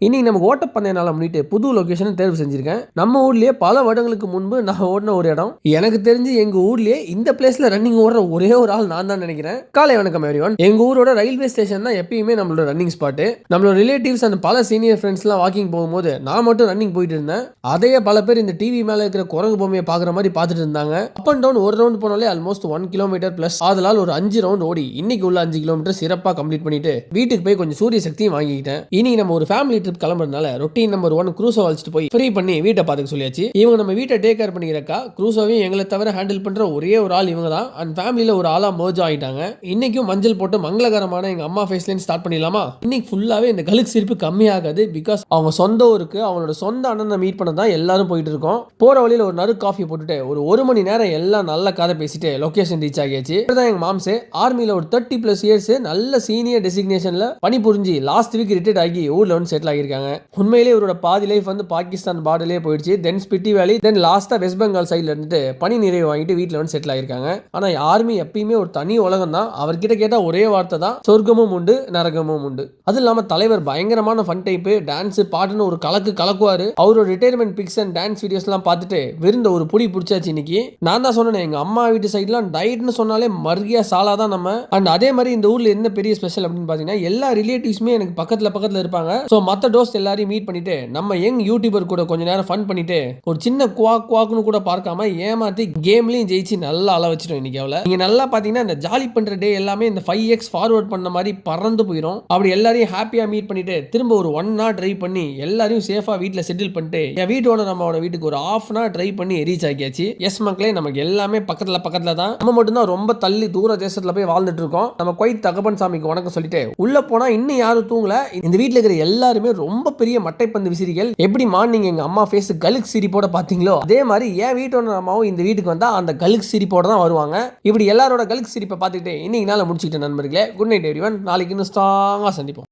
இன்னைக்கு நமக்கு ஓட்டப்பந்தய நாளை முன்னிட்டு புது லொகேஷனை தேர்வு செஞ்சிருக்கேன். நம்ம ஊர்லயே பல வருடங்களுக்கு முன்பு நான் ஓடின ஒரு இடம். எனக்கு தெரிஞ்சு எங்க ஊர்லயே இந்த பிளேஸ்ல ரன்னிங் ஓடுற ஒரே ஒரு ஆள் நான் தான் நினைக்கிறேன். காலை வணக்கம் எவ்ரிவன். எங்க ஊரோட ரயில்வே ஸ்டேஷன் தான் எப்பயுமே நம்மளோட ரன்னிங் ஸ்பாட். நம்மளோட ரிலேட்டிவ்ஸ் அந்த பல சீனியர் ஃப்ரெண்ட்ஸ் எல்லாம் வாக்கிங் போகும்போது நான் மட்டும் ரன்னிங் போயிட்டு இருந்தேன். அதையே பல பேர் இந்த டிவி மேல இருக்கிற குரங்கு பொம்மையை பாக்குற மாதிரி பார்த்துட்டு இருந்தாங்க. அப் அண்ட் டவுன் ஒரு ரவுண்ட் போனாலே ஆல்மோஸ்ட் 1 கிலோமீட்டர் பிளஸ். அதனால ஒரு 5 ரவுண்ட் ஓடி இன்னைக்கு உள்ள 5 கிலோமீட்டர் சிறப்பா கம்ப்ளீட் பண்ணிட்டு வீட்டுக்கு போய் கொஞ்சம் சூரிய சக்தியும் வாங்கிக்கிட்டேன். இனி நம்ம ஒரு ஃபேமிலி ட்ரிப் கிளம்புறதுனால ரொட்டீன் நம்பர் 1 க்ரூஸோ அழைச்சிட்டு போய் ஃப்ரீ பண்ணி வீட்டை பார்த்துக்க சொல்லியாச்சு. இவங்க நம்ம வீட்டை டேக் கேர் பண்ணிக்கிறக்கா க்ரூஸோவையும் எங்களை தவிர ஹேண்டில் பண்ற ஒரே ஒரு ஆள் இவங்க தான். அண்ட் ஃபேமிலியில ஒரு ஆளா மர்ஜ் ஆகிட்டாங்க. இன்னைக்கும் மஞ்சள் போட்டு மங்களகரமான எங்க அம்மா ஃபேஸ்ல ஸ்டார்ட் பண்ணிடலாமா? இன்னைக்கு ஃபுல்லாவே இந்த கழுக்கு சிரிப்பு கம்மியாகாது. பிகாஸ் அவங்க சொந்த ஊருக்கு அவங்களோட சொந்த அண்ணனை மீட் பண்ண தான் எல்லாரும் போயிட்டு இருக்கோம். போற வழியில ஒரு நறு காஃபி போட்டுட்டு ஒரு மணி நேரம் எல்லாம் நல்ல கதை பேசிட்டு லொகேஷன் ரீச் ஆகியாச்சு. எங்க மாம்சே ஆர்மியில ஒரு 30+ இயர்ஸ் நல்ல சீனியர் டெசிக்னேஷன்ல பணி புரிஞ்சு லாஸ்ட் வீக் ரிட்டையர்ட் ஆகி ஊர்ல வந்து செட்டில் ஆகியிருக்காங்க. உண்மையிலே இவரோட பாதி லைஃப் வந்து பாகிஸ்தான் பார்டர்லயே போயிடுச்சு. தென் ஸ்பிட்டி வேலி, தென் லாஸ்டா வெஸ்ட் பெங்கால் சைட்ல இருந்துட்டு பணி நிறைவு வாங்கிட்டு வீட்டுல வந்து செட்டில் ஆகியிருக்காங்க. ஆனா ஆர்மி எப்பயுமே ஒரு தனி உலகம் தான். அவர்கிட்ட கேட்டா ஒரே வார்த்தை தான், சொர்க்கமும் உண்டு நரகமும் உண்டு. அது இல்லாம தலைவர் பயங்கரமான ஃபன் டைப், டான்ஸ் பாட்டுன்னு ஒரு கலக்குவாரு. அவரோட retirement pics and dance videos எல்லாம் பார்த்துட்டு விருந்த ஒரு புடி பிடிச்சாச்சு. இன்னைக்கு நான் தான் சொன்னேன், எங்க அம்மா வீட்டு சைட்லாம் டயட்னு சொன்னாலே மர்கியா சாலா தான் நம்ம. அண்ட் அதே மாதிரி இந்த ஊர்ல என்ன பெரிய ஸ்பெஷல் அப்படின்னு பாத்தீங்கன்னா எல்லா ரிலேட்டிவ்ஸுமே எனக்கு பக்கத்துல இருப்பாங்க. சோ மத்த டோஸ்ட் எல்லாரையும் மீட் பண்ணிட்டு நம்ம யங் யூடியூபர் கூட கொஞ்ச நேரம் ஃபன் பண்ணிட்டு ஒரு சின்ன குவாக்குன்னு கூட பார்க்காம ஏமாத்தி கேம்லயும் ஜெயிச்சு நல்லா அள வச்சிட்டோம். இன்னைக்கு அவளை நீங்க நல்லா பாத்தீங்கன்னா இந்த ஜாலி பண்ற டே எல்லாமே இந்த 5x ஃபார்வர்ட் பண்ண மாதிரி பறந்து போயிடும். அப்படி எல்லாரையும் ஹாப்பியா மீட் பண்ணிட்டு திரும்ப ஒரு 1 hour டிரைவ் பண்ணி எல்லாரையும் சேஃபா வீட்டுல செட்டில் பண்ணிட்டு என் வீட்டோட நம்மளோட வீட்டுக்கு ஒரு 1/2 hour டிரைவ் பண்ணி ரீச் ஆகியாச்சு. எஸ் மக்களே, நமக்கு எல்லாமே பக்கத்துல தான். நம்ம மட்டும் தான் ரொம்ப தள்ளி தூர தேசத்துல போய் வாழ்ந்துட்டு இருக்கோம். நம்ம குவைத் தகப்பன் சாமிக்கு வணக்கம் சொல்லிட்டு உள்ள போனா இன்னும் யாரும் தூங்கல. இந்த வீட்டுல இருக்கிற எல்லாருமே ரொம்ப பெரிய மட்டைப்பந்து விசிறிகள். எப்படி மார்னிங் எங்க அம்மா ஃபேஸ் கலுக் சிரிப்போட பாத்தீங்களோ அதே மாதிரி என் வீட்டோட அம்மாவும் இந்த வீட்டுக்கு வந்தா அந்த கலுக் சிரிப்போட தான் வருவாங்க. இப்படி எல்லாரோட கலுக் சிரிப்பை பார்த்துட்டு இன்னைக்கு நாளை முடிச்சுக்கிட்ட நண்பர்களே, குட் நைட் எவ்ரிவன். நாளைக்கு இன்னும் ஸ்ட்ராங்கா சந்திப்போம்.